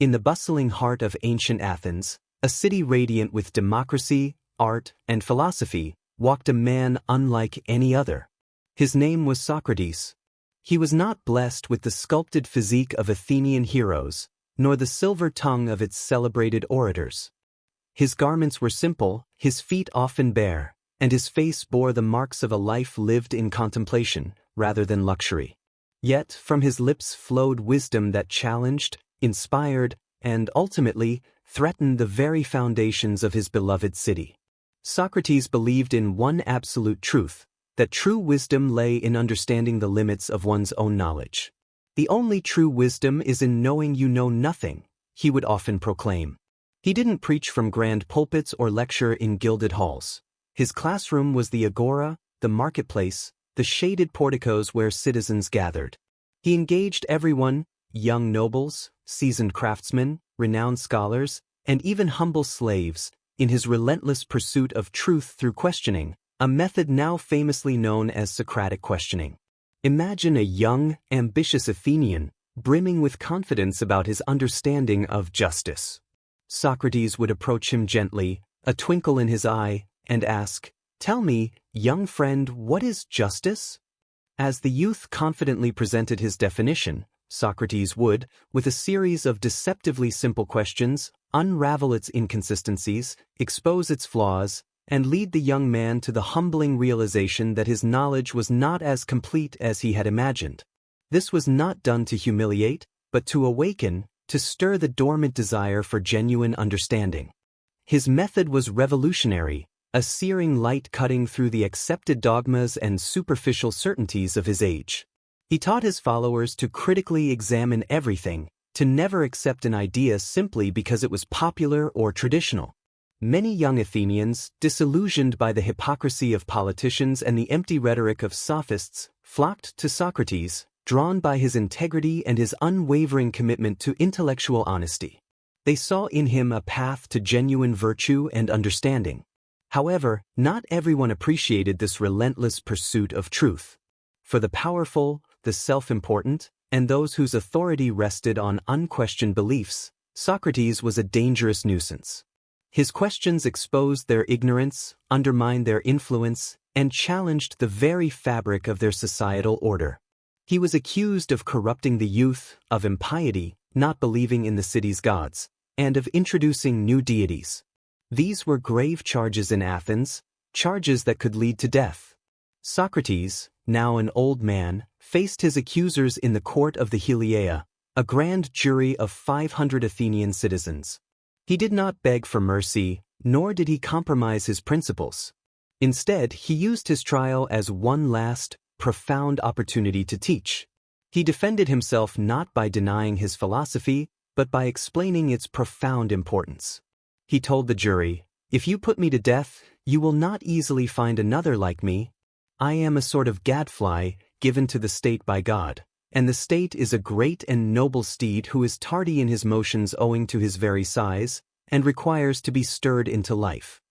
In the bustling heart of ancient Athens, a city radiant with democracy, art, and philosophy, walked a man unlike any other. His name was Socrates. He was not blessed with the sculpted physique of Athenian heroes, nor the silver tongue of its celebrated orators. His garments were simple, his feet often bare, and his face bore the marks of a life lived in contemplation, rather than luxury. Yet from his lips flowed wisdom that challenged, inspired, and ultimately threatened the very foundations of his beloved city. Socrates believed in one absolute truth, that true wisdom lay in understanding the limits of one's own knowledge. The only true wisdom is in knowing you know nothing, he would often proclaim. He didn't preach from grand pulpits or lecture in gilded halls. His classroom was the agora, the marketplace, the shaded porticos where citizens gathered. He engaged everyone, young nobles, seasoned craftsmen, renowned scholars, and even humble slaves, in his relentless pursuit of truth through questioning, a method now famously known as Socratic questioning. Imagine a young, ambitious Athenian, brimming with confidence about his understanding of justice. Socrates would approach him gently, a twinkle in his eye, and ask, "Tell me, young friend, what is justice?" As the youth confidently presented his definition, Socrates would, with a series of deceptively simple questions, unravel its inconsistencies, expose its flaws, and lead the young man to the humbling realization that his knowledge was not as complete as he had imagined. This was not done to humiliate, but to awaken, to stir the dormant desire for genuine understanding. His method was revolutionary, a searing light cutting through the accepted dogmas and superficial certainties of his age. He taught his followers to critically examine everything, to never accept an idea simply because it was popular or traditional. Many young Athenians, disillusioned by the hypocrisy of politicians and the empty rhetoric of sophists, flocked to Socrates, drawn by his integrity and his unwavering commitment to intellectual honesty. They saw in him a path to genuine virtue and understanding. However, not everyone appreciated this relentless pursuit of truth. For the powerful, the self-important, and those whose authority rested on unquestioned beliefs, Socrates was a dangerous nuisance. His questions exposed their ignorance, undermined their influence, and challenged the very fabric of their societal order. He was accused of corrupting the youth, of impiety, not believing in the city's gods, and of introducing new deities. These were grave charges in Athens, charges that could lead to death. Socrates, now an old man, faced his accusers in the court of the Heliaea, a grand jury of 500 Athenian citizens. He did not beg for mercy, nor did he compromise his principles. Instead, he used his trial as one last, profound opportunity to teach. He defended himself not by denying his philosophy, but by explaining its profound importance. He told the jury, "If you put me to death, you will not easily find another like me. I am a sort of gadfly, given to the state by God, and the state is a great and noble steed who is tardy in his motions owing to his very size, and requires to be stirred into life."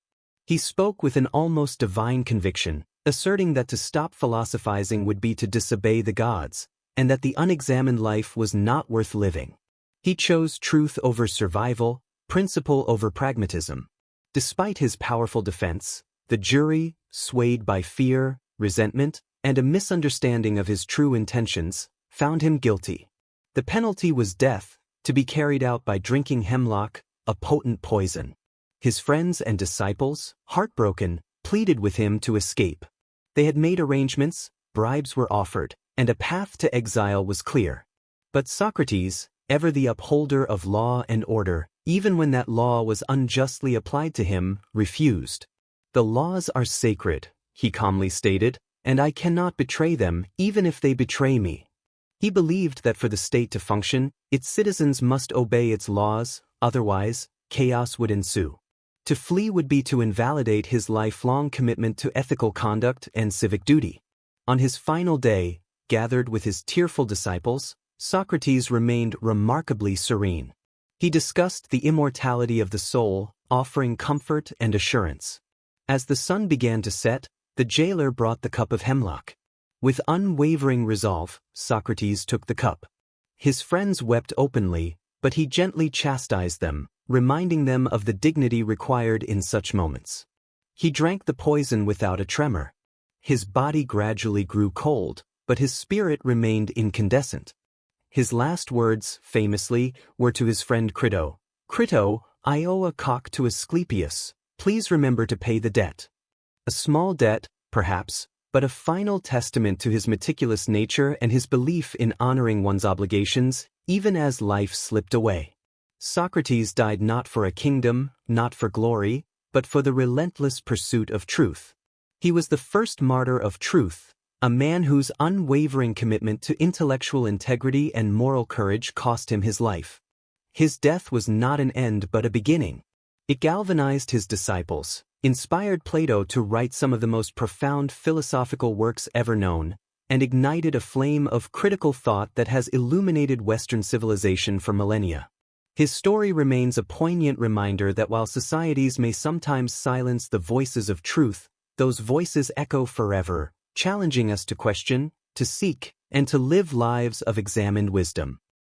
He spoke with an almost divine conviction, asserting that to stop philosophizing would be to disobey the gods, and that the unexamined life was not worth living. He chose truth over survival, principle over pragmatism. Despite his powerful defense, the jury, swayed by fear, resentment, and a misunderstanding of his true intentions, found him guilty. The penalty was death, to be carried out by drinking hemlock, a potent poison. His friends and disciples, heartbroken, pleaded with him to escape. They had made arrangements, bribes were offered, and a path to exile was clear. But Socrates, ever the upholder of law and order, even when that law was unjustly applied to him, refused. "The laws are sacred," he calmly stated, "and I cannot betray them even if they betray me." He believed that for the state to function, its citizens must obey its laws, otherwise, chaos would ensue. To flee would be to invalidate his lifelong commitment to ethical conduct and civic duty. On his final day, gathered with his tearful disciples, Socrates remained remarkably serene. He discussed the immortality of the soul, offering comfort and assurance. As the sun began to set, the jailer brought the cup of hemlock. With unwavering resolve, Socrates took the cup. His friends wept openly, but he gently chastised them, reminding them of the dignity required in such moments. He drank the poison without a tremor. His body gradually grew cold, but his spirit remained incandescent. His last words, famously, were to his friend Crito. "Crito, I owe a cock to Asclepius. Please remember to pay the debt." A small debt, perhaps, but a final testament to his meticulous nature and his belief in honoring one's obligations, even as life slipped away. Socrates died not for a kingdom, not for glory, but for the relentless pursuit of truth. He was the first martyr of truth, a man whose unwavering commitment to intellectual integrity and moral courage cost him his life. His death was not an end but a beginning. It galvanized his disciples, inspired Plato to write some of the most profound philosophical works ever known, and ignited a flame of critical thought that has illuminated Western civilization for millennia. His story remains a poignant reminder that while societies may sometimes silence the voices of truth, those voices echo forever, challenging us to question, to seek, and to live lives of examined wisdom.